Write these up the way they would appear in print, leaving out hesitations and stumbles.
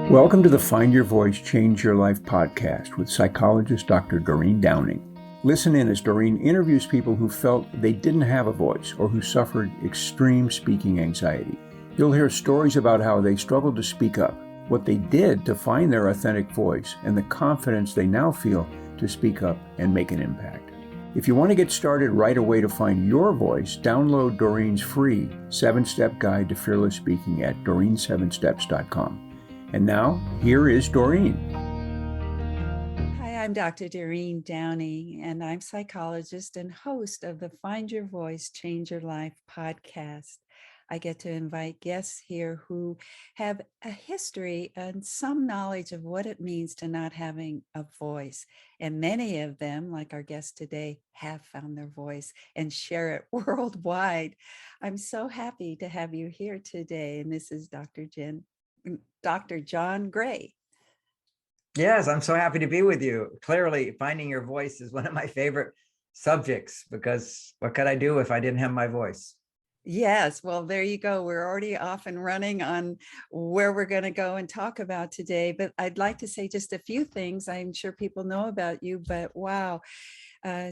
Welcome to the Find Your Voice, Change Your Life podcast with psychologist Dr. Doreen Downing. Listen in as Doreen interviews people who felt they didn't have a voice or who suffered extreme speaking anxiety. You'll hear stories about how they struggled to speak up, what they did to find their authentic voice, and the confidence they now feel to speak up and make an impact. If you want to get started right away to find your voice, download Doreen's free 7-step guide to fearless speaking at doreen7steps.com. And now, here is Doreen. Hi, I'm Dr. Doreen Downing, and I'm psychologist and host of the Find Your Voice, Change Your Life podcast. I get to invite guests here who have a history and some knowledge of what it means to not having a voice. And many of them, like our guest today, have found their voice and share it worldwide. I'm so happy to have you here today. And this is Dr. John Gray. Yes, I'm so happy to be with you. Clearly, finding your voice is one of my favorite subjects because what could I do if I didn't have my voice? Yes, well, there you go. We're already off and running on where we're going to go and talk about today. But I'd like to say just a few things. I'm sure people know about you, but wow.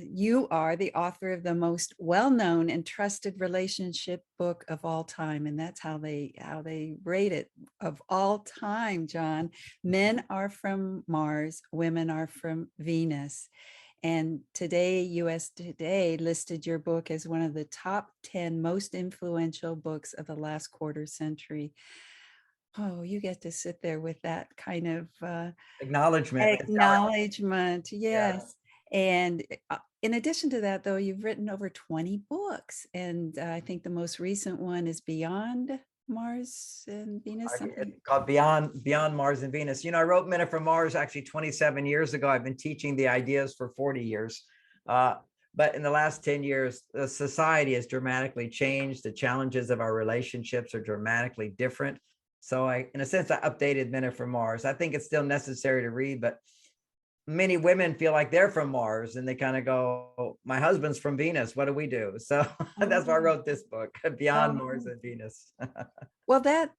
You are the author of the most well-known and trusted relationship book of all time, and that's how they rate it of all time, John. Men are from Mars, women are from Venus. And today, US Today listed your book as one of the top 10 most influential books of the last quarter century. Oh, you get to sit there with that kind of Acknowledgement. acknowledgement. Yeah. Yes. And in addition to that, though, you've written over 20 books. And I think the most recent one is Beyond Mars and Venus. It's called Beyond Mars and Venus. You know, I wrote Men Are From Mars actually 27 years ago. I've been teaching the ideas for 40 years. But in the last 10 years, the society has dramatically changed. The challenges of our relationships are dramatically different. So in a sense, I updated Men Are From Mars. I think it's still necessary to read, but many women feel like they're from Mars and they kind of go, my husband's from Venus. What do we do? So that's why I wrote this book, Beyond Mars and Venus. Well, that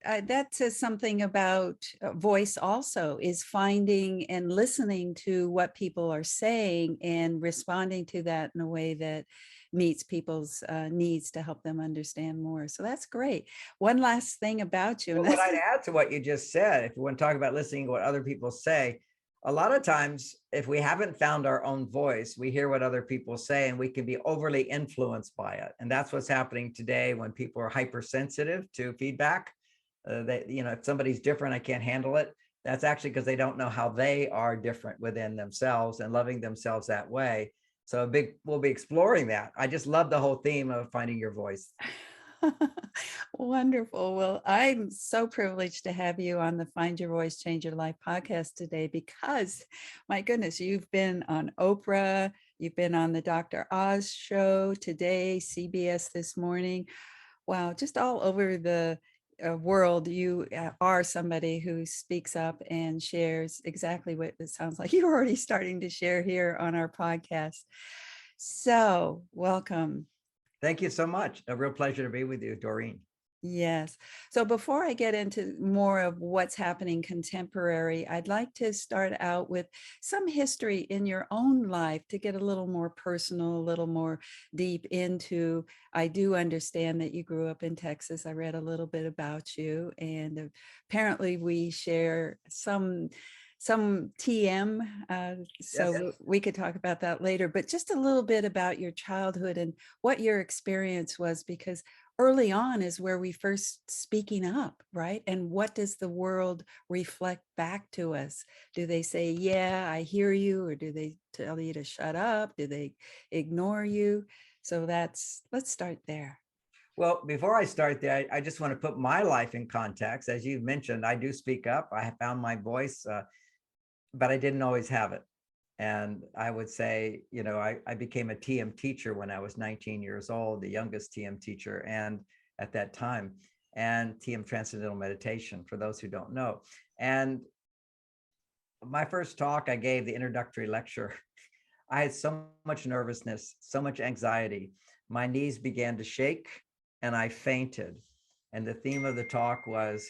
says something about voice also, is finding and listening to what people are saying and responding to that in a way that meets people's needs to help them understand more. So that's great. One last thing about you. Well, what I'd add to what you just said, if you want to talk about listening to what other people say, a lot of times, if we haven't found our own voice, we hear what other people say and we can be overly influenced by it. And that's what's happening today when people are hypersensitive to feedback. If somebody's different, I can't handle it. That's actually because they don't know how they are different within themselves and loving themselves that way. So we'll be exploring that. I just love the whole theme of finding your voice. Wonderful. Well, I'm so privileged to have you on the Find Your Voice, Change Your Life podcast today because, my goodness, you've been on Oprah, you've been on the Dr. Oz show today, CBS This Morning. Wow, just all over the world, you are somebody who speaks up and shares exactly what it sounds like you're already starting to share here on our podcast. So, welcome. Thank you so much. A real pleasure to be with you, Doreen. Yes. So before I get into more of what's happening contemporary, I'd like to start out with some history in your own life to get a little more personal, a little more deep into. I do understand that you grew up in Texas. I read a little bit about you, and apparently we share some TM, so Yes. we could talk about that later, but just a little bit about your childhood and what your experience was, because early on is where we first speaking up, right? And what does the world reflect back to us? Do they say, yeah, I hear you, or do they tell you to shut up? Do they ignore you? So let's start there. Well, before I start there, I just want to put my life in context. As you mentioned, I do speak up. I have found my voice, but I didn't always have it. And I would say, I became a TM teacher when I was 19 years old, the youngest TM teacher, and at that time, and TM Transcendental Meditation, for those who don't know. And my first talk, I gave the introductory lecture. I had so much nervousness, so much anxiety. My knees began to shake and I fainted. And the theme of the talk was,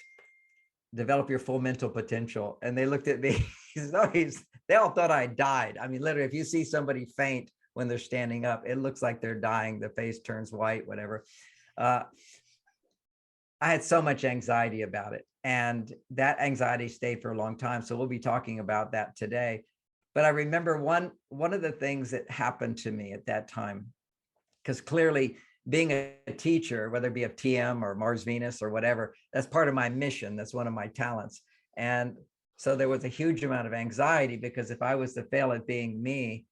develop your full mental potential. And they looked at me, he says, no, they all thought I died. I mean, literally, if you see somebody faint when they're standing up, it looks like they're dying. The face turns white, whatever. I had so much anxiety about it. And that anxiety stayed for a long time. So we'll be talking about that today. But I remember one of the things that happened to me at that time, because clearly being a teacher, whether it be of TM or Mars Venus or whatever, that's part of my mission. That's one of my talents. And so there was a huge amount of anxiety, because if I was to fail at being me,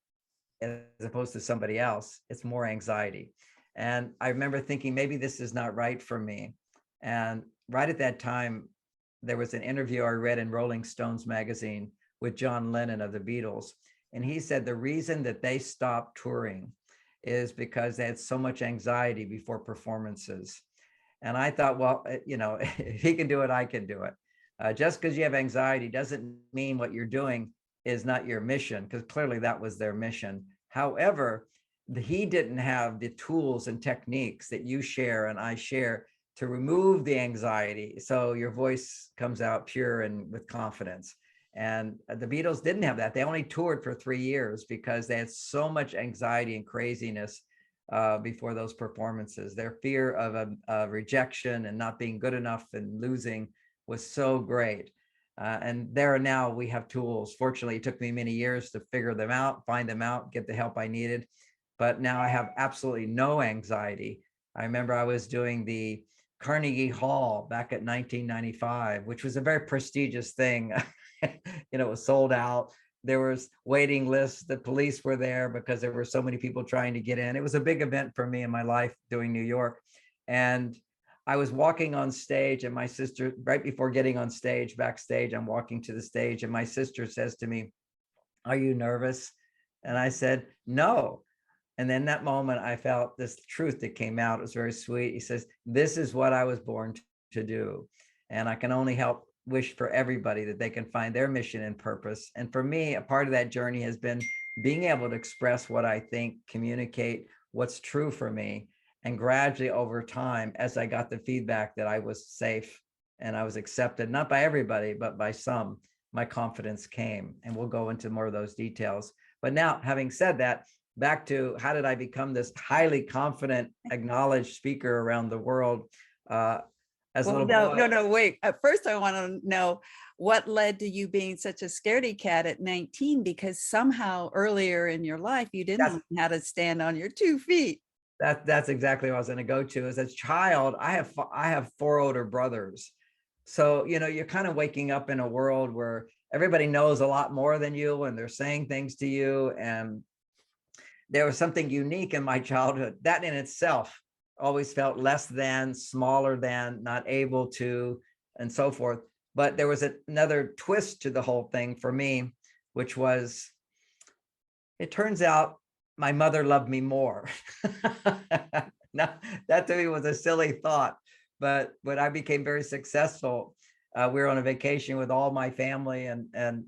as opposed to somebody else, it's more anxiety. And I remember thinking, maybe this is not right for me. And right at that time, there was an interview I read in Rolling Stones magazine with John Lennon of the Beatles. And he said the reason that they stopped touring is because they had so much anxiety before performances. And I thought, well, if he can do it, I can do it. Just because you have anxiety doesn't mean what you're doing is not your mission, because clearly that was their mission. However, he didn't have the tools and techniques that you share and I share to remove the anxiety, so your voice comes out pure and with confidence. And the Beatles didn't have that. They only toured for 3 years because they had so much anxiety and craziness before those performances. Their fear of rejection and not being good enough and losing was so great. And there now we have tools. Fortunately, it took me many years to figure them out, find them out, get the help I needed. But now I have absolutely no anxiety. I remember I was doing the Carnegie Hall back at 1995, which was a very prestigious thing. It was sold out. There was waiting lists. The police were there because there were so many people trying to get in. It was a big event for me in my life doing New York. And I was walking on stage, and my sister, right before getting on stage, backstage, I'm walking to the stage, and my sister says to me, "Are you nervous?" And I said, "No." And then that moment, I felt this truth that came out. It was very sweet. He says, "This is what I was born to do." And I can only help wish for everybody that they can find their mission and purpose. And for me, a part of that journey has been being able to express what I think, communicate what's true for me. And gradually over time, as I got the feedback that I was safe and I was accepted, not by everybody, but by some, my confidence came. And we'll go into more of those details. But now, having said that, back to how did I become this highly confident, acknowledged speaker around the world? As a little boy. No, wait. At first, I want to know what led to you being such a scaredy cat at 19, because somehow earlier in your life, you didn't learn how to stand on your 2 feet. That's exactly what I was going to go to. As a child, I have 4 older brothers. So, you're kind of waking up in a world where everybody knows a lot more than you, and they're saying things to you. And there was something unique in my childhood that in itself always felt less than, smaller than, not able to, and so forth. But there was another twist to the whole thing for me, which was, it turns out my mother loved me more. Now, that to me was a silly thought, but when I became very successful, we were on a vacation with all my family, and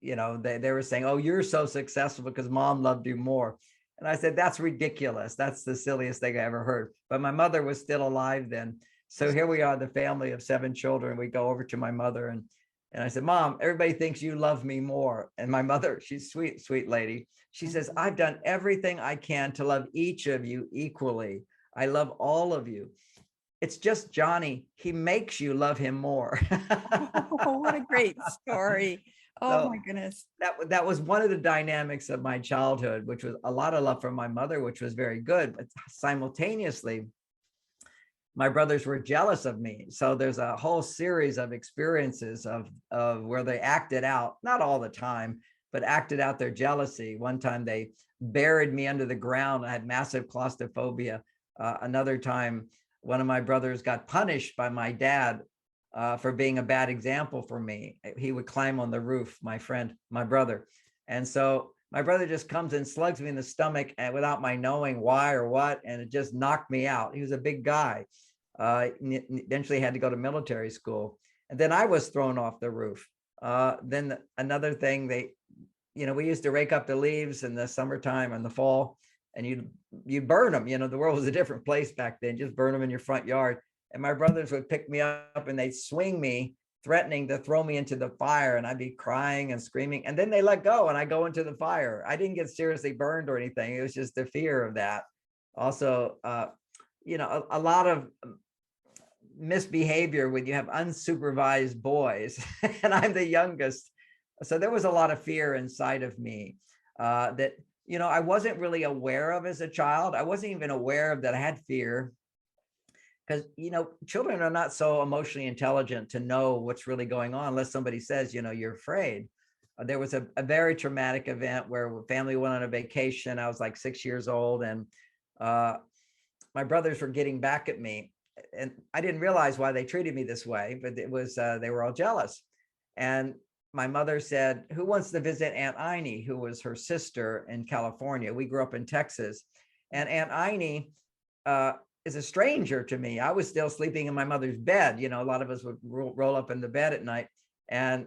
they were saying, "Oh, you're so successful because mom loved you more." And I said, "That's ridiculous. That's the silliest thing I ever heard." But my mother was still alive then. So here we are, the family of 7 children. We go over to my mother, and I said, "Mom, everybody thinks you love me more." And my mother, she's sweet, sweet lady. She says, "I've done everything I can to love each of you equally. I love all of you. It's just Johnny. He makes you love him more." Oh, what a great story. Oh my goodness. That was one of the dynamics of my childhood, which was a lot of love from my mother, which was very good. But simultaneously, my brothers were jealous of me. So there's a whole series of experiences of where they acted out, not all the time, but acted out their jealousy. One time they buried me under the ground. I had massive claustrophobia. Another time, one of my brothers got punished by my dad for being a bad example for me. He would climb on the roof, my brother. And so my brother just comes and slugs me in the stomach, and without my knowing why or what, and it just knocked me out. He was a big guy. Eventually had to go to military school. And then I was thrown off the roof. Then another thing, we used to rake up the leaves in the summertime and the fall, and you'd burn them. The world was a different place back then. Just burn them in your front yard. And my brothers would pick me up and they'd swing me threatening to throw me into the fire, and I'd be crying and screaming, and then they let go and I go into the fire. I didn't get seriously burned or anything. It was just the fear of that. Also, a lot of misbehavior when you have unsupervised boys, and I'm the youngest. So there was a lot of fear inside of me that, I wasn't really aware of as a child. I wasn't even aware of that I had fear, because, children are not so emotionally intelligent to know what's really going on unless somebody says, you're afraid. There was a very traumatic event where family went on a vacation. I was like 6 years old, and my brothers were getting back at me, and I didn't realize why they treated me this way, but it was, they were all jealous. And my mother said, who wants to visit Aunt Iney, who was her sister in California? We grew up in Texas, and Aunt Iney is a stranger to me. I was still sleeping in my mother's bed. A lot of us would roll up in the bed at night, and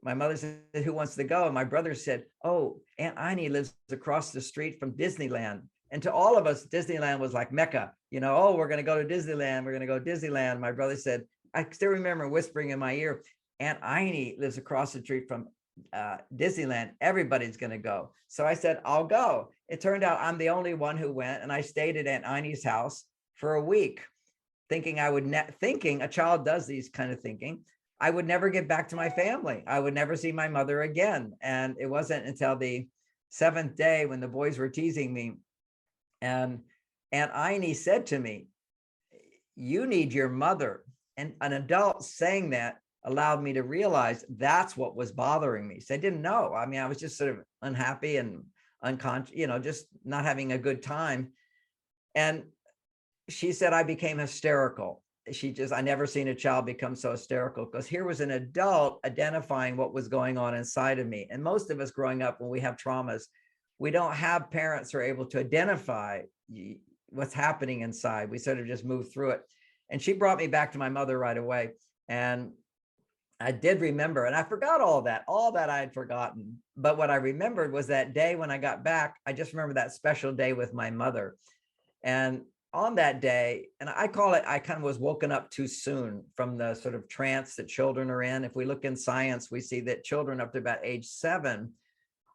my mother said, who wants to go? And my brother said, oh, Aunt Iney lives across the street from Disneyland. And to all of us, Disneyland was like Mecca, oh, we're going to go to Disneyland. We're going to go to Disneyland. My brother said, I still remember whispering in my ear, Aunt Iney lives across the street from Disneyland. Everybody's going to go. So I said, I'll go. It turned out I'm the only one who went, and I stayed at Aunt Iney's house for a week, thinking thinking a child does these kind of thinking, I would never get back to my family. I would never see my mother again. And it wasn't until the 7th day, when the boys were teasing me, and Aunt Iney said to me, you need your mother. And an adult saying that allowed me to realize that's what was bothering me. So I didn't know. I mean, I was just sort of unhappy and unconscious, just not having a good time. And she said I became hysterical. I never seen a child become so hysterical, because here was an adult identifying what was going on inside of me. And most of us growing up, when we have traumas, we don't have parents who are able to identify what's happening inside. We sort of just move through it. And she brought me back to my mother right away. And I did remember, and I forgot all that I had forgotten. But what I remembered was that day when I got back. I just remember that special day with my mother. And on that day, and I call it, I kind of was woken up too soon from the sort of trance that children are in. If we look in science, we see that children up to about age 7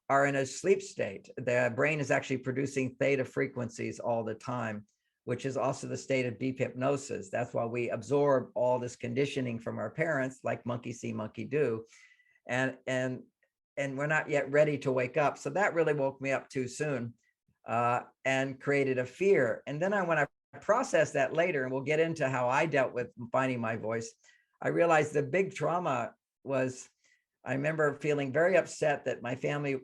are in a sleep state. The brain is actually producing theta frequencies all the time, which is also the state of deep hypnosis. That's why we absorb all this conditioning from our parents, like monkey see, monkey do. And we're not yet ready to wake up. So that really woke me up too soon, and created a fear. And then when I processed that later, and we'll get into how I dealt with finding my voice, I realized the big trauma was, I remember feeling very upset that my family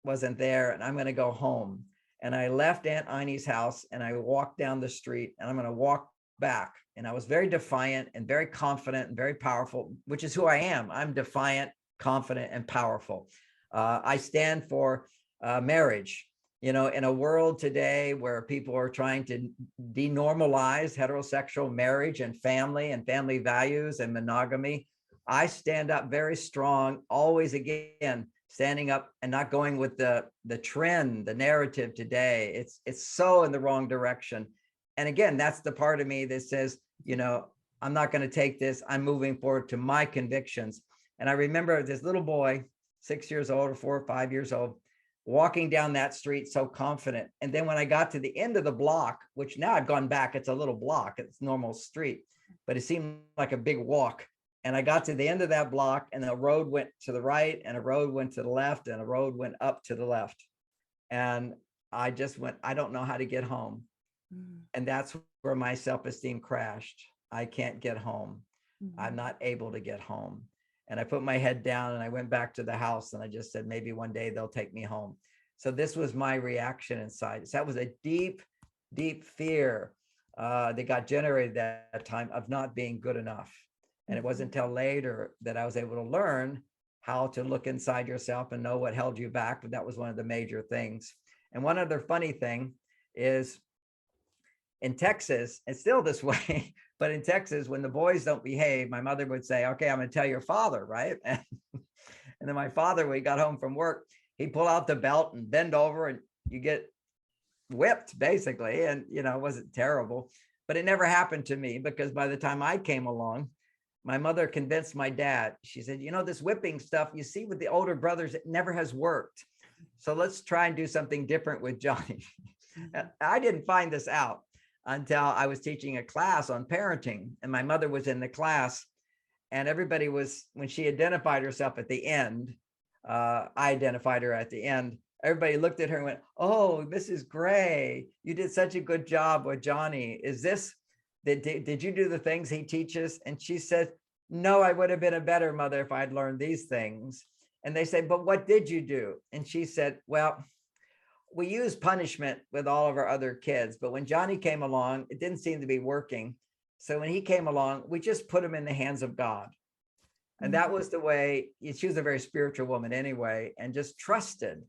wasn't there, and I'm going to go home. And I left Aunt Iney's house, and I walked down the street, and I'm going to walk back. And I was very defiant and very confident and very powerful, which is who I am. I'm defiant, confident, and powerful. I stand for marriage. In a world today where people are trying to denormalize heterosexual marriage and family values and monogamy, I stand up very strong, always, again, standing up and not going with the trend, the narrative today. It's so in the wrong direction. And again, that's the part of me that says, I'm not going to take this. I'm moving forward to my convictions. And I remember this little boy, 6 years old or 4 or 5 years old, walking down that street so confident. And then when I got to the end of the block, which now I've gone back, it's a little block, it's a normal street, but it seemed like a big walk. And I got to the end of that block, and a road went to the right, and a road went to the left, and a road went up to the left. And I just went, I don't know how to get home. And that's where my self-esteem crashed. I can't get home. I'm not able to get home. And I put my head down, and I went back to the house, and I just said, maybe one day they'll take me home. So this was my reaction inside. So that was a deep, deep fear that got generated at that time of not being good enough. And it wasn't until later that I was able to learn how to look inside yourself and know what held you back. But that was one of the major things. And one other funny thing is, in Texas, it's still this way, but in Texas, when the boys don't behave, my mother would say, okay, I'm going to tell your father, right? And then my father, when he got home from work, he'd pull out the belt and bend over, and you get whipped, basically. And, it wasn't terrible, but it never happened to me, because by the time I came along, my mother convinced my dad. She said, you know, this whipping stuff you see with the older brothers, it never has worked. So let's try and do something different with Johnny. I didn't find this out until I was teaching a class on parenting, and my mother was in the class, and everybody was, when she identified herself at the end, I identified her at the end. Everybody looked at her and went, "Oh, Mrs. Gray, you did such a good job with Johnny. Is this, did you do the things he teaches?" And she said, "No, I would have been a better mother if I'd learned these things." And they say, "But what did you do?" And she said, "Well, we used punishment with all of our other kids, but when Johnny came along, it didn't seem to be working. So when he came along, we just put him in the hands of God." And that was the way. She was a very spiritual woman anyway, and just trusted,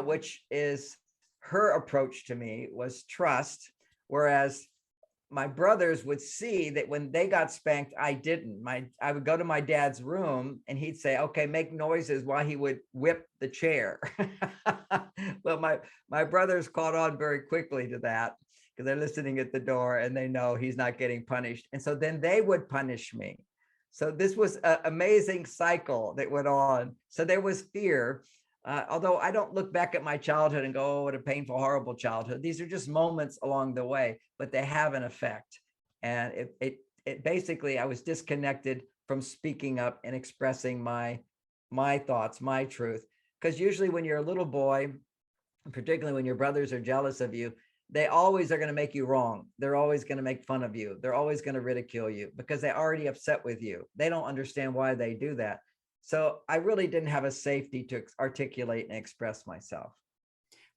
which is her approach to me, was trust. Whereas my brothers would see that when they got spanked, I didn't. I would go to my dad's room and he'd say, "Okay, make noises," while he would whip the chair. Well, my brothers caught on very quickly to that, because they're listening at the door and they know he's not getting punished. And so then they would punish me. So this was an amazing cycle that went on. So there was fear. Although I don't look back at my childhood and go, "Oh, what a painful, horrible childhood." These are just moments along the way, but they have an effect. And it basically, I was disconnected from speaking up and expressing my thoughts, my truth. Because usually when you're a little boy, particularly when your brothers are jealous of you, they always are going to make you wrong. They're always going to make fun of you. They're always going to ridicule you because they're already upset with you. They don't understand why they do that. So I really didn't have a safety to articulate and express myself.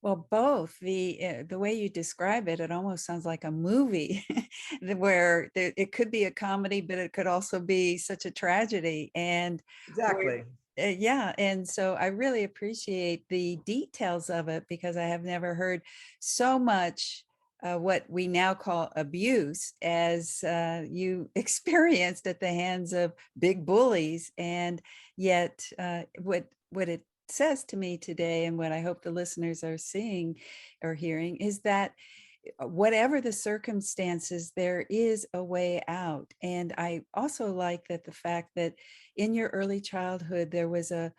Well, both the way you describe it, it almost sounds like a movie where it could be a comedy, but it could also be such a tragedy. And where, Exactly. yeah, and so I really appreciate the details of it, because I have never heard so much what we now call abuse as you experienced at the hands of big bullies. And yet, what it says to me today, and what I hope the listeners are seeing or hearing, is that whatever the circumstances, there is a way out. And I also like that the fact that in your early childhood, there was a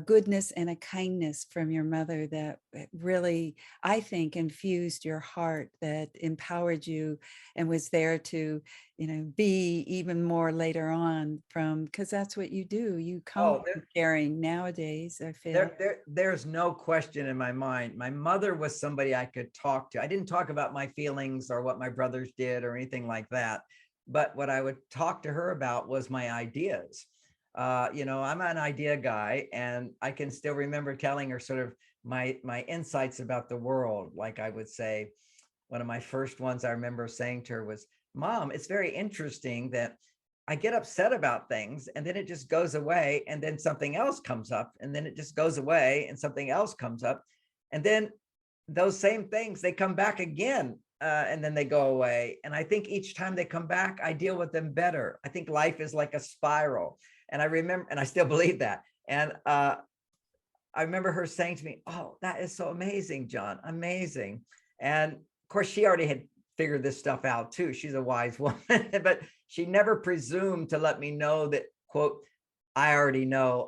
goodness and a kindness from your mother that really, I think, infused your heart, that empowered you and was there to, be even more later on, from, because that's what you do. You come Oh, from caring nowadays, I feel. there's no question in my mind. My mother was somebody I could talk to. I didn't talk about my feelings or what my brothers did or anything like that. But what I would talk to her about was my ideas. I'm an idea guy, and I can still remember telling her sort of my insights about the world. Like, I would say, one of my first ones I remember saying to her was, "Mom, it's very interesting that I get upset about things and then it just goes away, and then something else comes up, and then it just goes away and something else comes up. And then those same things, they come back again, and then they go away. And I think each time they come back, I deal with them better. I think life is like a spiral." And I remember, and I still believe that. And I remember her saying to me, "Oh, that is so amazing, John, amazing." And of course, she already had figured this stuff out too. She's a wise woman, but she never presumed to let me know that, quote, I already know,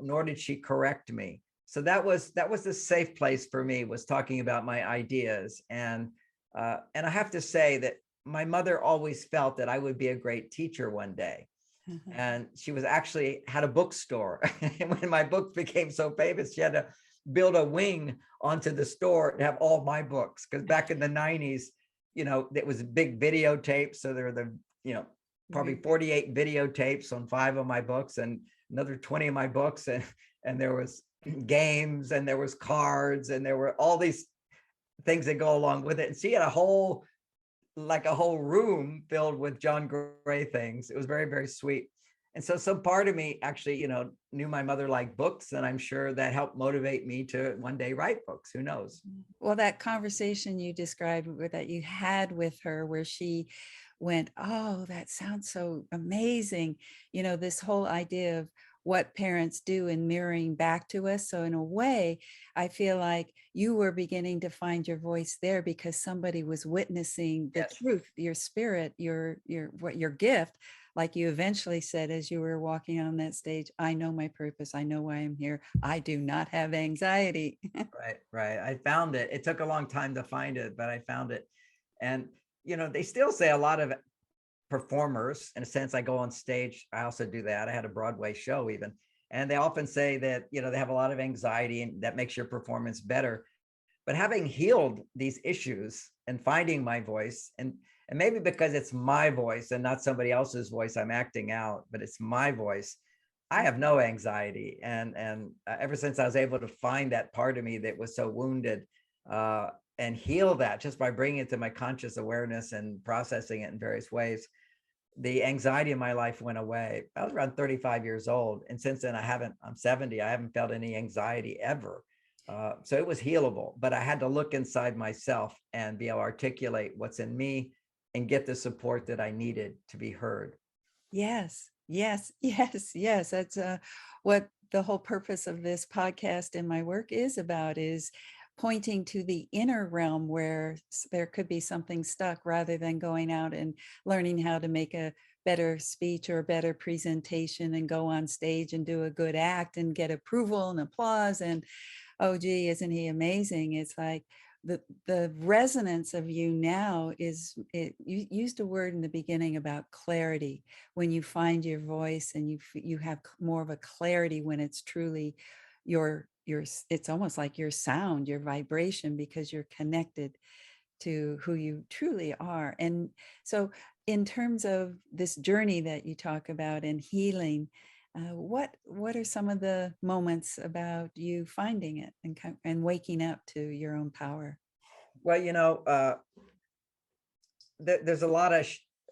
nor did she correct me. So that was the safe place for me, was talking about my ideas. And I have to say that my mother always felt that I would be a great teacher one day. And she was actually had a bookstore. And when my book became so famous, she had to build a wing onto the store to have all my books. Because back in the 90s, it was big videotape. So there were probably 48 videotapes on 5 of my books, and another 20 of my books. And there was games, and there was cards, and there were all these things that go along with it. And she had a whole room filled with John Gray things. It was very, very sweet. And so some part of me actually, knew my mother liked books, and I'm sure that helped motivate me to one day write books. Who knows? Well, that conversation you described that you had with her, where she went, "Oh, that sounds so amazing." This whole idea of what parents do in mirroring back to us. So in a way, I feel like you were beginning to find your voice there, because somebody was witnessing the Yes. truth, your spirit, your gift like you eventually said as you were walking on that stage, I know my purpose. I know why I'm here. I do not have anxiety. Right. I found it. It took a long time to find it, but I found it. And, they still say a lot of performers, in a sense, I go on stage. I also do that. I had a Broadway show even. And they often say that, they have a lot of anxiety and that makes your performance better. But having healed these issues and finding my voice, and maybe because it's my voice and not somebody else's voice I'm acting out, but it's my voice, I have no anxiety. And ever since I was able to find that part of me that was so wounded, and heal that just by bringing it to my conscious awareness and processing it in various ways, the anxiety in my life went away. I was around 35 years old. And since then, I'm 70, I haven't felt any anxiety ever. So it was healable, but I had to look inside myself and be able to articulate what's in me and get the support that I needed to be heard. Yes, yes, yes, yes. That's what the whole purpose of this podcast and my work is about, is pointing to the inner realm where there could be something stuck, rather than going out and learning how to make a better speech or a better presentation and go on stage and do a good act and get approval and applause and, oh gee, isn't he amazing? It's like the resonance of you now is, you used a word in the beginning about clarity. When you find your voice and you have more of a clarity when it's truly your it's almost like your sound, your vibration, because you're connected to who you truly are. And so in terms of this journey that you talk about and healing, what are some of the moments about you finding it and waking up to your own power? Well, there's a lot of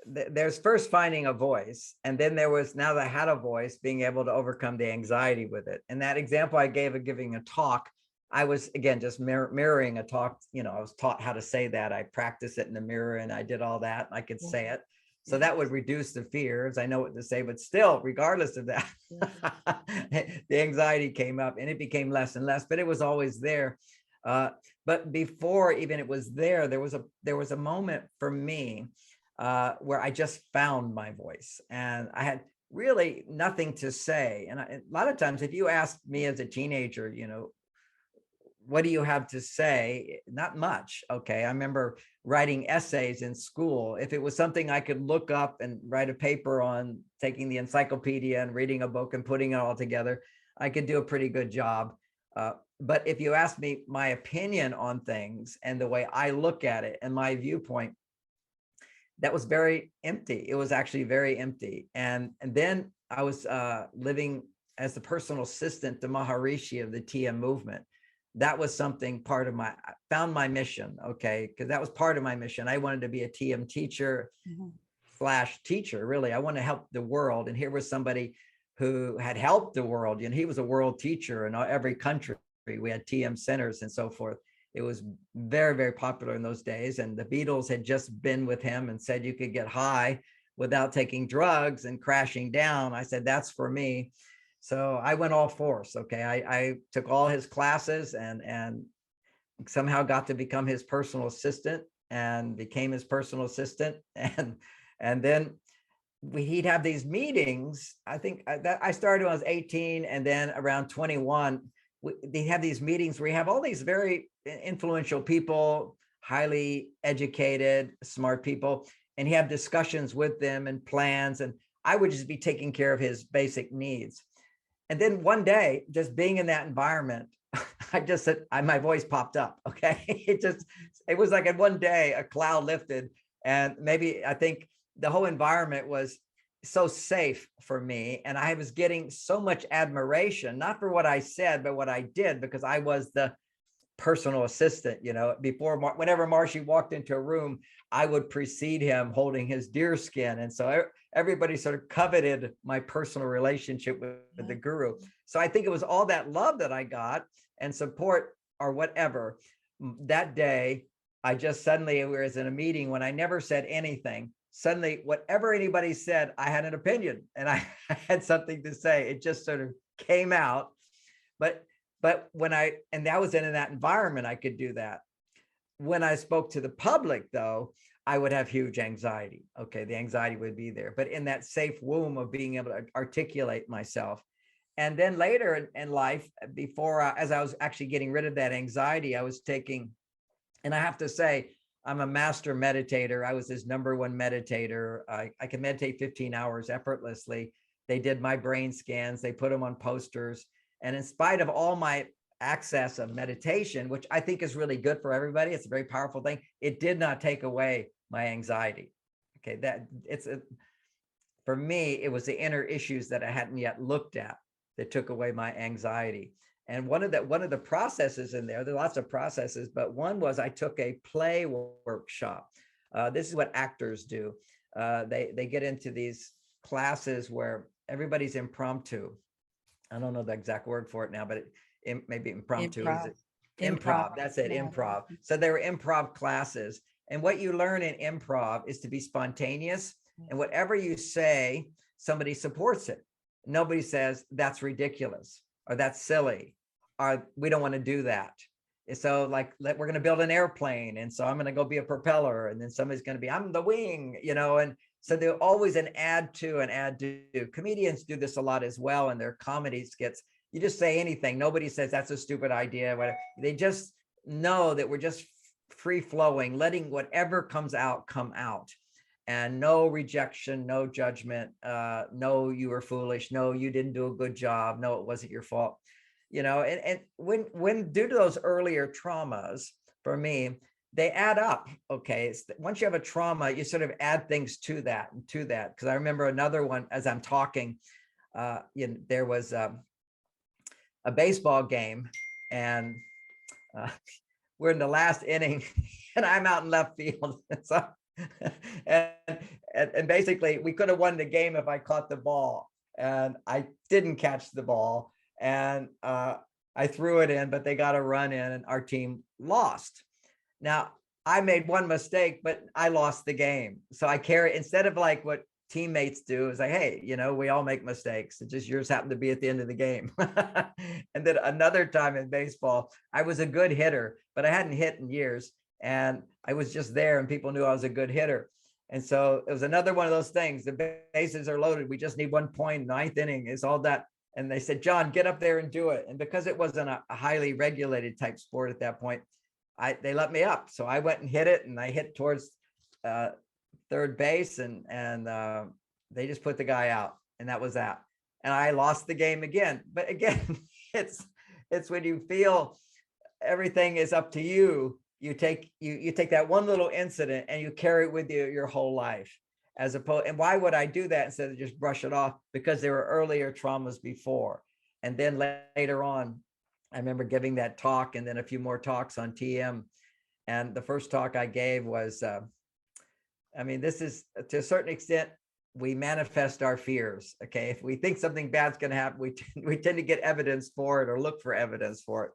there's first finding a voice, and then there was, now that I had a voice, being able to overcome the anxiety with it. And that example I gave of giving a talk, I was, again, just mirroring a talk. I was taught how to say that. I practiced it in the mirror and I did all that. I could say it. So that would reduce the fears. I know what to say, but still, regardless of that, the anxiety came up and it became less and less, but it was always there. But before even it was there, there was a moment for me where I just found my voice, and I had really nothing to say. And a lot of times, if you ask me as a teenager, what do you have to say? Not much. Okay. I remember writing essays in school. If it was something I could look up and write a paper on, taking the encyclopedia and reading a book and putting it all together, I could do a pretty good job. But if you ask me my opinion on things and the way I look at it and my viewpoint, that was very empty. It was actually very empty. And then I was living as the personal assistant to Maharishi of the TM movement. That was something part of I found my mission, okay? Because that was part of my mission. I wanted to be a TM teacher / teacher, really. I wanted to help the world. And here was somebody who had helped the world. He was a world teacher in every country. We had TM centers and so forth. It was very, very popular in those days. And the Beatles had just been with him and said you could get high without taking drugs and crashing down. I said, that's for me. So I went all force. Okay. I took all his classes and somehow got to become his personal assistant and became his personal assistant. And then he'd have these meetings. I think that I started when I was 18, and then around 21, they have these meetings where you have all these very influential people, highly educated, smart people, and he had discussions with them and plans. And I would just be taking care of his basic needs. And then one day, just being in that environment, I just said, my voice popped up. Okay. It was like in one day, a cloud lifted. And maybe I think the whole environment was so safe for me. And I was getting so much admiration, not for what I said, but what I did, because I was the personal assistant. Before, whenever Marshy walked into a room, I would precede him holding his deer skin. And so everybody sort of coveted my personal relationship with the guru. So I think it was all that love that I got and support or whatever. That day, I just suddenly was in a meeting when I never said anything. Suddenly, whatever anybody said, I had an opinion and I had something to say. It just sort of came out. But when and that was in that environment, I could do that. When I spoke to the public, though, I would have huge anxiety. Okay, the anxiety would be there, but in that safe womb of being able to articulate myself. And then later in life, as I was actually getting rid of that anxiety, I was taking, and I have to say, I'm a master meditator. I was his #1 meditator. I can meditate 15 hours effortlessly. They did my brain scans, they put them on posters. And in spite of all my access of meditation, which I think is really good for everybody, it's a very powerful thing, it did not take away my anxiety. Okay, for me, it was the inner issues that I hadn't yet looked at that took away my anxiety. And one of the processes in there are lots of processes, but one was I took a play workshop. This is what actors do. They get into these classes where everybody's impromptu. I don't know the exact word for it now, but maybe impromptu. Improv. Is it improv? That's it, Yeah. improv. So they were improv classes. And what you learn in improv is to be spontaneous. And whatever you say, somebody supports it. Nobody says that's ridiculous or that's silly or we don't want to do that. So like, we're going to build an airplane. And so I'm going to go be a propeller. And then somebody's going to be, I'm the wing, and so they're always an add to. Comedians do this a lot as well in their comedy skits. You just say anything. Nobody says that's a stupid idea. Whatever. They just know that we're just free flowing, letting whatever comes out come out. And no rejection, no judgment, no, you were foolish, no, you didn't do a good job, no, it wasn't your fault. And when due to those earlier traumas, for me, they add up. Okay, once you have a trauma, you sort of add things to that. Because I remember another one as I'm talking, there was a baseball game, and we're in the last inning, and I'm out in left field. So, and basically, we could have won the game if I caught the ball, and I didn't catch the ball, and I threw it in, but they got a run in, and our team lost. Now, I made one mistake, but I lost the game. So I carry, instead of like what teammates do, is like, hey, we all make mistakes. It just yours happened to be at the end of the game. And then another time in baseball, I was a good hitter, but I hadn't hit in years. And I was just there and people knew I was a good hitter. And so it was another one of those things. The bases are loaded. We just need 1 point, 9th inning is all that. And they said, John, get up there and do it. And because it wasn't a highly regulated type sport at that point, they let me up. So I went and hit it, and I hit towards third base, and they just put the guy out, and that was that. And I lost the game again. But again, it's when you feel everything is up to you, you take that one little incident and you carry it with you your whole life. And why would I do that instead of just brush it off? Because there were earlier traumas before. And then later on, I remember giving that talk and then a few more talks on TM. And the first talk I gave was, this is, to a certain extent, we manifest our fears. Okay. If we think something bad's going to happen, we tend to get evidence for it or look for evidence for it.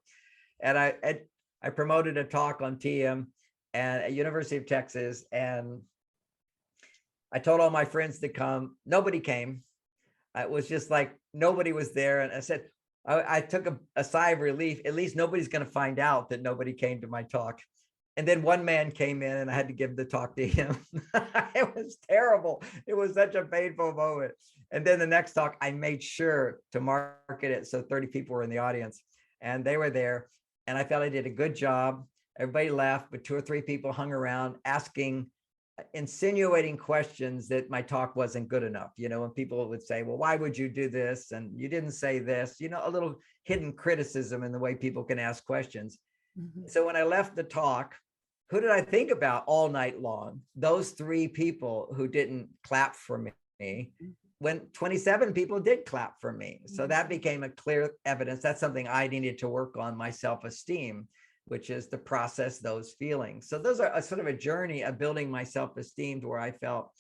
And I promoted a talk on TM and at University of Texas. And I told all my friends to come. Nobody came. It was just like, nobody was there. And I said, I took a sigh of relief. At least nobody's going to find out that nobody came to my talk. And then one man came in and I had to give the talk to him. It was terrible. It was such a painful moment. And then the next talk, I made sure to market it so 30 people were in the audience and they were there. And I felt I did a good job. Everybody left, but 2 or 3 people hung around insinuating questions that my talk wasn't good enough. When people would say, well, why would you do this? And you didn't say this, a little hidden criticism in the way people can ask questions. Mm-hmm. So when I left the talk, who did I think about all night long? Those 3 people who didn't clap for me, when 27 people did clap for me. So that became a clear evidence. That's something I needed to work on, my self-esteem, which is to process those feelings. So those are a sort of a journey of building my self-esteem to where I felt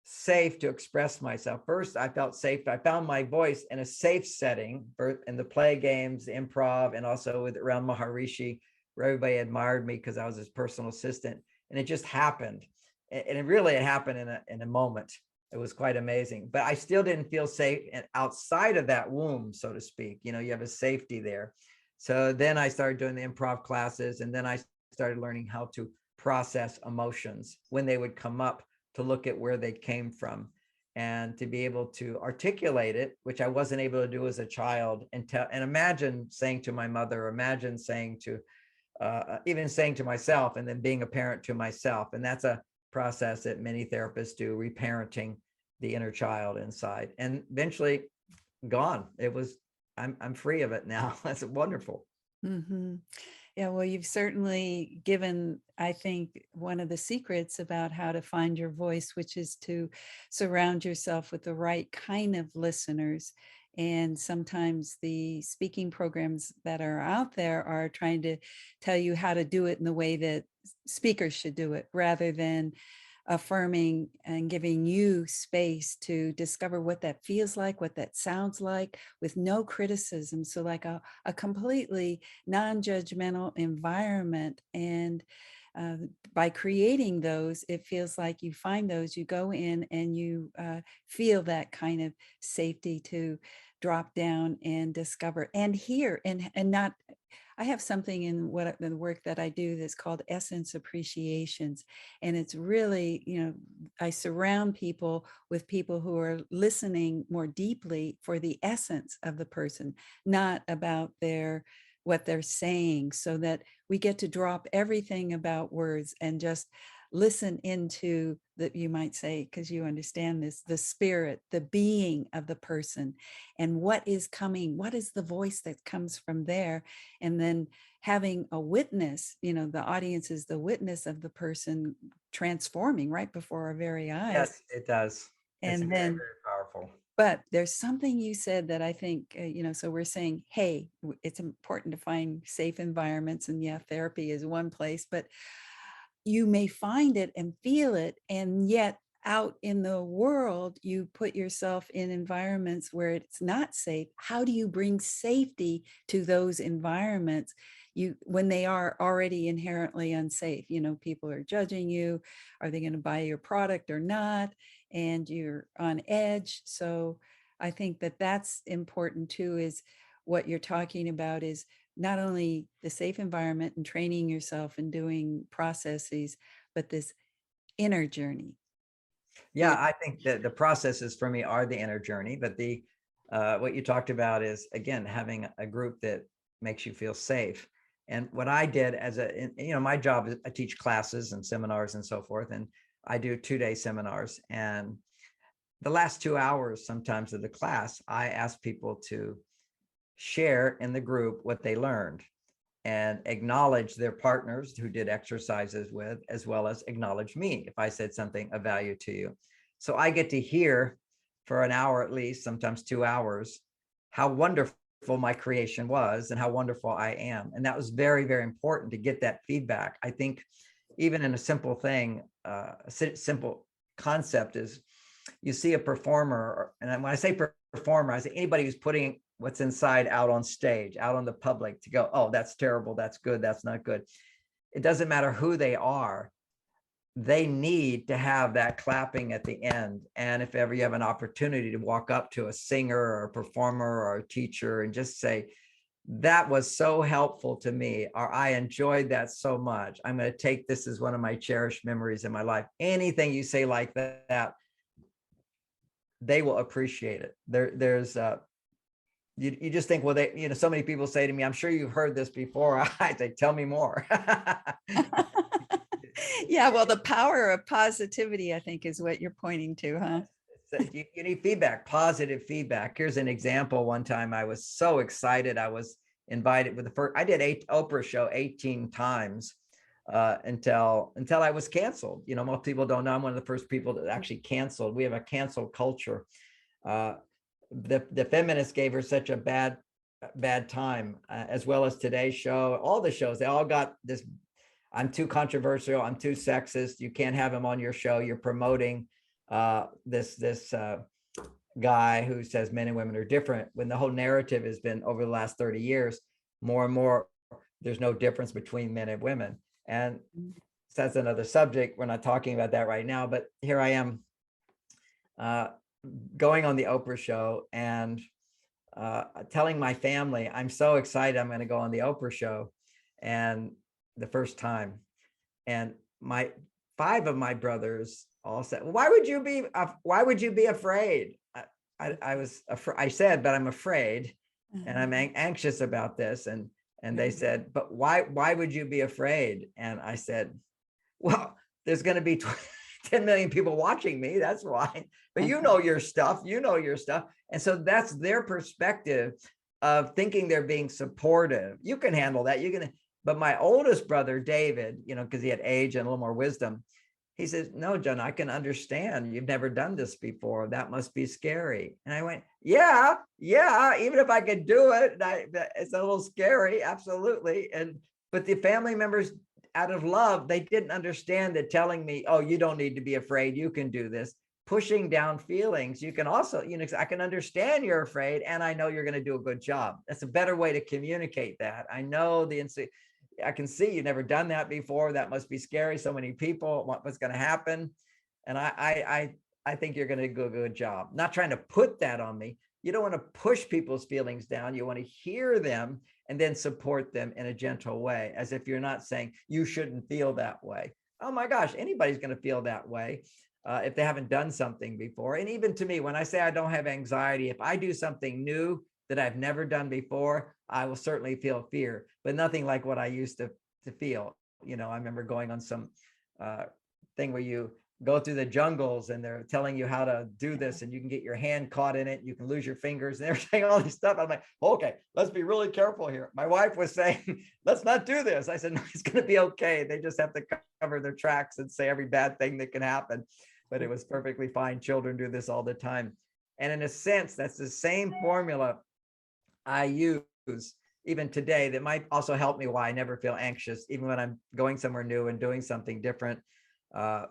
safe to express myself. First, I felt safe. I found my voice in a safe setting in the play games, the improv, and also around Maharishi, where everybody admired me because I was his personal assistant. And it just happened. And it happened in a moment. It was quite amazing. But I still didn't feel safe outside of that womb, so to speak. You have a safety there. So then I started doing the improv classes, and then I started learning how to process emotions when they would come up, to look at where they came from and to be able to articulate it, which I wasn't able to do as a child, and imagine saying to my mother, imagine saying to even saying to myself, and then being a parent to myself. And that's a process that many therapists do, reparenting the inner child inside. And eventually gone. I'm free of it now. That's wonderful. Mhm. Yeah, well, you've certainly given, I think, one of the secrets about how to find your voice, which is to surround yourself with the right kind of listeners. And sometimes the speaking programs that are out there are trying to tell you how to do it in the way that speakers should do it, rather than affirming and giving you space to discover what that feels like, what that sounds like, with no criticism. So like a completely non-judgmental environment. And uh, by creating those, it feels like you find those, you go in and you feel that kind of safety to drop down and discover and hear, and not. I have something in the work that I do that's called essence appreciations. And it's really, I surround people with people who are listening more deeply for the essence of the person, not about what they're saying, so that we get to drop everything about words and just listen into you might say, because you understand this, the spirit, the being of the person, and what is the voice that comes from there. And then having a witness, the audience is the witness of the person transforming right before our very eyes. Yes, it does. It's And very, then, very powerful. but there's something you said that I think, so we're saying, hey, it's important to find safe environments. And yeah, therapy is one place, but you may find it and feel it, and yet out in the world, you put yourself in environments where it's not safe. How do you bring safety to those environments when they are already inherently unsafe? People are judging you. Are they going to buy your product or not? And you're on edge. So I think that that's important too, is what you're talking about is not only the safe environment and training yourself and doing processes, but this inner journey. Yeah, I think that the processes for me are the inner journey, but what you talked about is, again, having a group that makes you feel safe. And what I did my job is I teach classes and seminars and so forth, and I do 2-day seminars. And the last 2 hours sometimes of the class, I ask people to share in the group what they learned and acknowledge their partners who did exercises with, as well as acknowledge me if I said something of value to you. So I get to hear for an hour at least, sometimes 2 hours, how wonderful my creation was and how wonderful I am. And that was very, very important to get that feedback. I think even in a simple thing, a simple concept is, you see a performer, and when I say performer, I say anybody who's putting what's inside out on stage, out on the public, to go, oh, that's terrible, that's good, that's not good. It doesn't matter who they are. They need to have that clapping at the end. And if ever you have an opportunity to walk up to a singer or a performer or a teacher and just say, that was so helpful to me, or I enjoyed that so much, I'm going to take this as one of my cherished memories in my life. Anything you say like that, they will appreciate it. There's you just think, well, so many people say to me, I'm sure you've heard this before. I say, tell me more. Yeah, well, the power of positivity, I think, is what you're pointing to, huh? You need feedback, positive feedback. Here's an example. One time I was so excited. I was invited with I did Oprah show 18 times until I was canceled. Most people don't know I'm one of the first people that actually canceled. We have a cancel culture. The feminists gave her such a bad time, as well as Today's Show. All the shows, they all got this, I'm too controversial, I'm too sexist, you can't have him on your show, you're promoting this guy who says men and women are different, when the whole narrative has been, over the last 30 years, more and more, there's no difference between men and women. And that's another subject. We're not talking about that right now, but here I am going on the Oprah show and telling my family, I'm so excited, I'm going to go on the Oprah show. And the first time, and my 5 of my brothers all said, "Well, why would you be afraid?" I was afraid. I said, "But I'm afraid, and I'm anxious about this." And they said, "But why would you be afraid?" And I said, "Well, there's going to be 10 million people watching me. That's why. But you know your stuff. You know your stuff." And so that's their perspective of thinking they're being supportive. You can handle that. You can. But my oldest brother, David, because he had age and a little more wisdom, he says, "No, John, I can understand. You've never done this before. That must be scary." And I went, yeah, even if I could do it, it's a little scary. Absolutely. But the family members, out of love, they didn't understand that telling me, "Oh, you don't need to be afraid. You can do this." Pushing down feelings. You can also, I can understand you're afraid, and I know you're going to do a good job. That's a better way to communicate that. I know I can see you've never done that before. That must be scary. So many people, what's going to happen? And I think you're going to do a good job. Not trying to put that on me. You don't want to push people's feelings down. You want to hear them and then support them in a gentle way, as if you're not saying you shouldn't feel that way. Oh my gosh, anybody's going to feel that way if they haven't done something before. And even to me, when I say I don't have anxiety, if I do something new that I've never done before, I will certainly feel fear, but nothing like what I used to feel. I remember going on some thing where you go through the jungles and they're telling you how to do this, and you can get your hand caught in it. You can lose your fingers and they're saying all this stuff. I'm like, okay, let's be really careful here. My wife was saying, let's not do this. I said, no, it's going to be okay. They just have to cover their tracks and say every bad thing that can happen. But it was perfectly fine. Children do this all the time. And in a sense, that's the same formula I use even today that might also help me why I never feel anxious, even when I'm going somewhere new and doing something different. I'll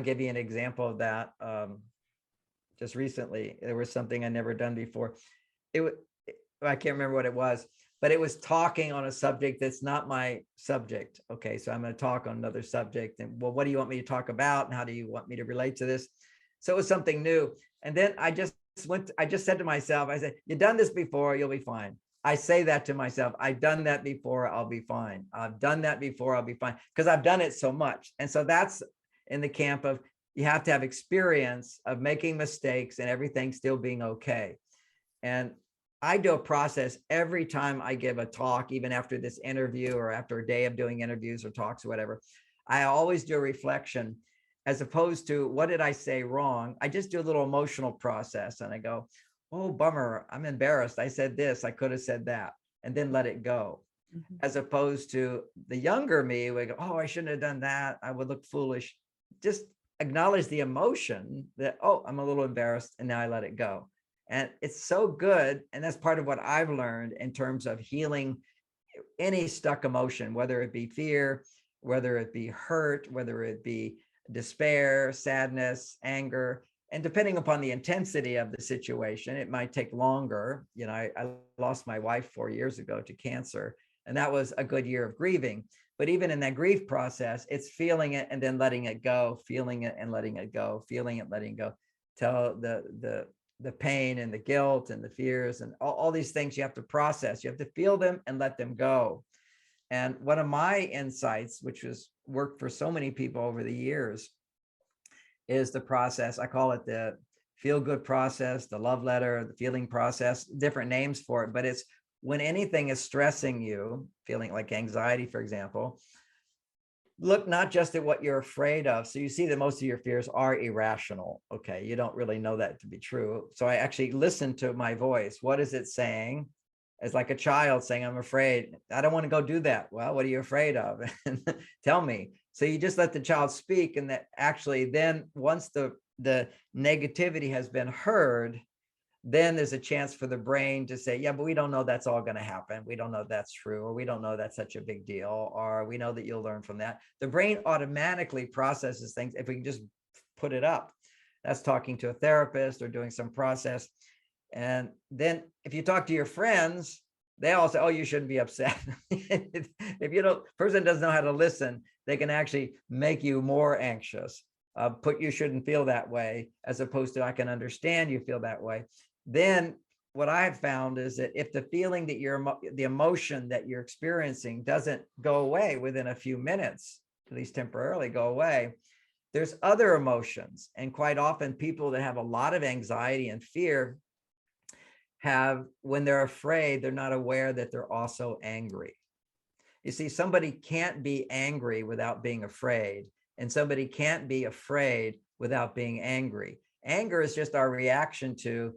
give you an example of that. Just recently, there was something I never done before. I can't remember what it was, but it was talking on a subject that's not my subject. Okay, so I'm going to talk on another subject. And well, what do you want me to talk about? And how do you want me to relate to this? So it was something new. And then I just said to myself, I said, "You've done this before, you'll be fine." I say that to myself. I've done that before, I'll be fine. I've done that before, I'll be fine. Because I've done it so much. And so that's in the camp of you have to have experience of making mistakes and everything still being okay. And I do a process every time I give a talk, even after this interview or after a day of doing interviews or talks or whatever. I always do a reflection, as opposed to what did I say wrong? I just do a little emotional process and I go, "Oh, bummer, I'm embarrassed. I said this, I could have said that," and then let it go. As opposed to the younger me would go, "Oh, I shouldn't have done that. I would look foolish." Just acknowledge the emotion that, "Oh, I'm a little embarrassed," and now I let it go. And it's so good. And that's part of what I've learned in terms of healing any stuck emotion, whether it be fear, whether it be hurt, whether it be despair, sadness, anger. And depending upon the intensity of the situation, it might take longer. I lost my wife 4 years ago to cancer, and that was a good year of grieving. But even in that grief process, it's feeling it and then letting it go, feeling it and letting it go, feeling it, letting go, till the pain and the guilt and the fears and all these things you have to process. You have to feel them and let them go. And one of my insights, which was worked for so many people over the years, is the process. I call it the feel good process, the love letter, the feeling process, different names for it. But it's when anything is stressing you, feeling like anxiety, for example, look not just at what you're afraid of. So you see that most of your fears are irrational. Okay, you don't really know that to be true. So I actually listen to my voice. What is it saying? It's like a child saying, "I'm afraid. I don't want to go do that." Well, what are you afraid of? Tell me. So you just let the child speak, and that actually then once the negativity has been heard, then there's a chance for the brain to say, "Yeah, but we don't know that's all going to happen. We don't know that's true, or we don't know that's such a big deal, or we know that you'll learn from that." The brain automatically processes things if we can just put it up. That's talking to a therapist or doing some process. And then if you talk to your friends, they all say, "Oh, you shouldn't be upset." If person doesn't know how to listen, they can actually make you more anxious. You shouldn't feel that way, as opposed to, "I can understand you feel that way." Then what I've found is that if the feeling that the emotion that you're experiencing doesn't go away within a few minutes, at least temporarily, go away. There's other emotions. And quite often people that have a lot of anxiety and fear have, when they're afraid, they're not aware that they're also angry. You see, somebody can't be angry without being afraid, and somebody can't be afraid without being angry. Anger is just our reaction to,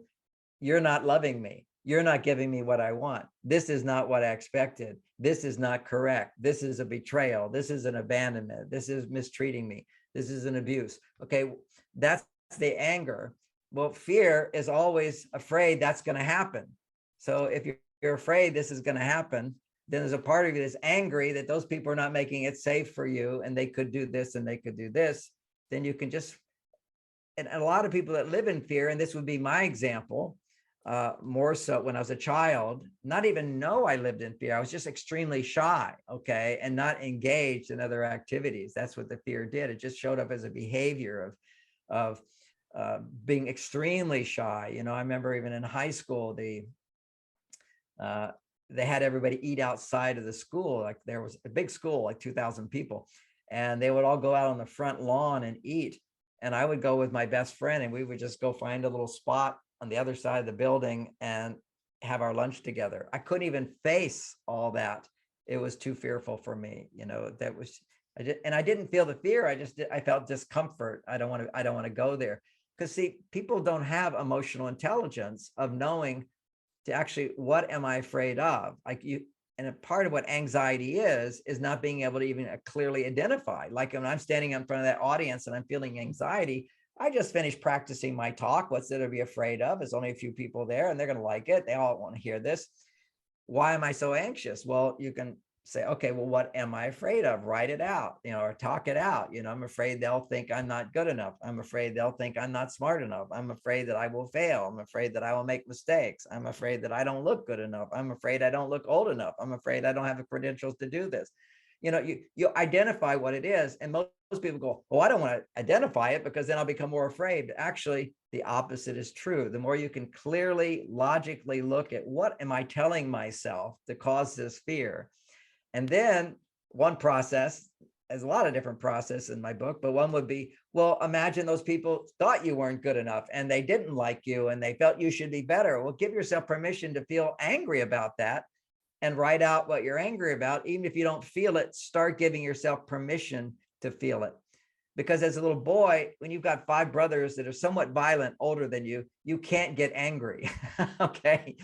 you're not loving me. You're not giving me what I want. This is not what I expected. This is not correct. This is a betrayal. This is an abandonment. This is mistreating me. This is an abuse. Okay, that's the anger. Well, fear is always afraid that's going to happen. So if you're afraid this is going to happen, then there's a part of you that's angry that those people are not making it safe for you, and they could do this and they could do this. Then you can just, and a lot of people that live in fear, and this would be my example, more so when I was a child, not even know I lived in fear. I was just extremely shy, okay, and not engaged in other activities. That's what the fear did. It just showed up as a behavior of being extremely shy. You know, I remember even in high school, they had everybody eat outside of the school. Like there was a big school, like 2,000 people, and they would all go out on the front lawn and eat. And I would go with my best friend, and we would just go find a little spot on the other side of the building and have our lunch together. I couldn't even face all that. It was too fearful for me. You know, that was, I didn't feel the fear. I felt discomfort. I don't want to go there. Because see, people don't have emotional intelligence of knowing to actually, what am I afraid of? Like you, and a part of what anxiety is not being able to even clearly identify. Like when I'm standing in front of that audience and I'm feeling anxiety, I just finished practicing my talk. What's there to be afraid of? There's only a few people there and they're going to like it. They all want to hear this. Why am I so anxious? Well, you can say, okay, well, what am I afraid of? Write it out, you know, or talk it out. You know, I'm afraid they'll think I'm not good enough. I'm afraid they'll think I'm not smart enough. I'm afraid that I will fail. I'm afraid that I will make mistakes. I'm afraid that I don't look good enough. I'm afraid I don't look old enough. I'm afraid I don't have the credentials to do this. You know, you identify what it is. And most people go, oh, I don't want to identify it because then I'll become more afraid. But actually, the opposite is true. The more you can clearly, logically look at, what am I telling myself to cause this fear? And then one process, there's a lot of different processes in my book, but one would be, well, imagine those people thought you weren't good enough and they didn't like you and they felt you should be better. Well, give yourself permission to feel angry about that and write out what you're angry about. Even if you don't feel it, start giving yourself permission to feel it. Because as a little boy, when you've got 5 brothers that are somewhat violent, older than you, you can't get angry. Okay.